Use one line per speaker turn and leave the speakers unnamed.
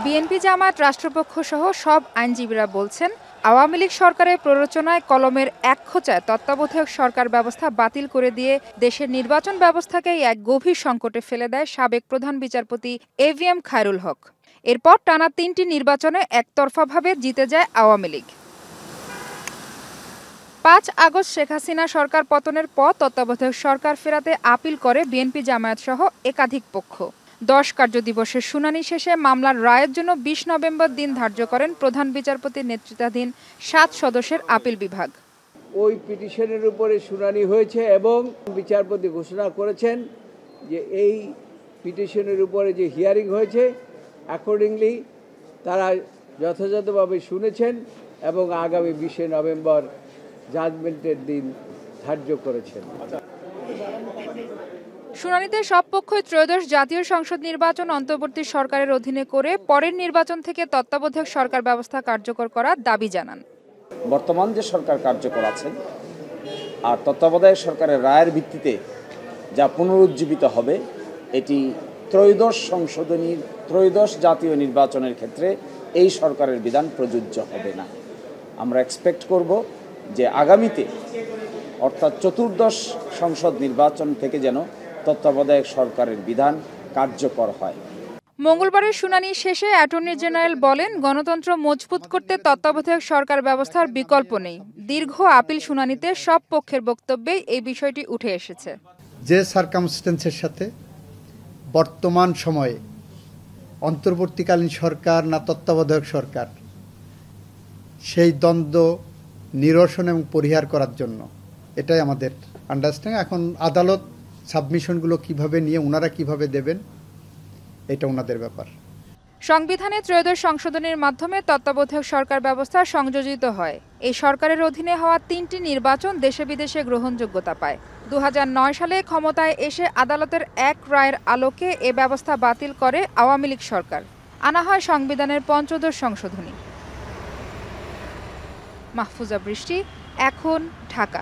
BNP Jamaat রাষ্ট্রপক্ষ সহ সব আইনজীবীরা বলছেন, আওয়ামী লীগ সরকারের প্ররোচনায় কলমের এক খোঁচায় তত্ত্বাবধায়ক সরকার ব্যবস্থা বাতিল করে দিয়ে দেশের নির্বাচন ব্যবস্থাকেই এক গভীর সংকটে ফেলে দেয় সাবেক প্রধান বিচারপতি এভিএম খায়রুল হক। এরপর টানা ৩টি নির্বাচনে একতরফাভাবে জিতে যায় আওয়ামী লীগ। ৫ আগস্ট শেখ হাসিনা সরকার পতনের পর তত্ত্বাবধায়ক সরকার ফেরাতে আপিল করে বিএনপি জামায়াত সহ একাধিক পক্ষ। ১০ কার্যদিবসের শুনানি শেষে মামলার রায়ের জন্য ২০ নভেম্বর দিন ধার্য করেন প্রধান বিচারপতির নেতৃত্বাধীন ৭ সদস্যের আপিল বিভাগ।
ওই পিটিশনের উপরে শুনানি হয়েছে এবং বিচারপতি ঘোষণা করেছেন যে এই পিটিশনের উপরে যে হিয়ারিং হয়েছে অ্যাকর্ডিংলি তারা যথাযথভাবে শুনেছেন এবং আগামী ২০ নভেম্বর জাজমেন্টের দিন ধার্য করেছেন।
শুনানিতে সব পক্ষই ত্রয়োদশ জাতীয় সংসদ নির্বাচন অন্তর্বর্তী সরকারের অধীনে করে পরের নির্বাচন থেকে তত্ত্বাবধায়ক সরকার ব্যবস্থা কার্যকর করার দাবি জানান।
বর্তমান যে সরকার কার্যকর আছেন আর তত্ত্বাবধায়ক সরকারের রায়ের ভিত্তিতে যা পুনরুজ্জীবিত হবে এটি ত্রয়োদশ জাতীয় নির্বাচনের ক্ষেত্রে এই সরকারের বিধান প্রযোজ্য হবে না। আমরা এক্সপেক্ট করব যে আগামীতে অর্থাৎ চতুর্দশ সংসদ নির্বাচন থেকে যেন তত্ত্বাবধায়ক সরকারের বিধান কার্যকর হয়।
মঙ্গলবারের শুনানি শেষে অ্যাটর্নি জেনারেল বলেন, গণতন্ত্র মজবুত করতে তত্ত্বাবধায়ক সরকার ব্যবস্থার বিকল্প নেই। দীর্ঘ আপিল শুনানিতে সব পক্ষের বক্তব্যেই এই বিষয়টি উঠে এসেছে।
যে সার্কামস্টেন্সের সাথে বর্তমান সময়ে অন্তর্বর্তীকালীন সরকার না তত্ত্বাবধায়ক সরকার সেই দ্বন্দ্ব নিরসন এবং পরিহার করার জন্য এটাই আমাদের আন্ডারস্ট্যান্ডিং। এখন আদালত সাবমিশনগুলো কিভাবে নিয়ে ওনারা কিভাবে দেবেন এটা ওনাদের ব্যাপার।
সংবিধানে ত্রয়োদশ সংশোধনীর মাধ্যমে তত্ত্বাবধায়ক সরকার ব্যবস্থা সংযোজিত হয়। এই সরকারের অধীনে হওয়া ৩টি নির্বাচন দেশে বিদেশে গ্রহণযোগ্যতা পায়। ২০০৯ সালে ক্ষমতায় এসে আদালতের এক রায়ের আলোকে এ ব্যবস্থা বাতিল করে আওয়ামী লীগ সরকার। আনা হয় সংবিধানের পঞ্চদশ সংশোধনী। মাহফুজা বৃষ্টি, এখন, ঢাকা।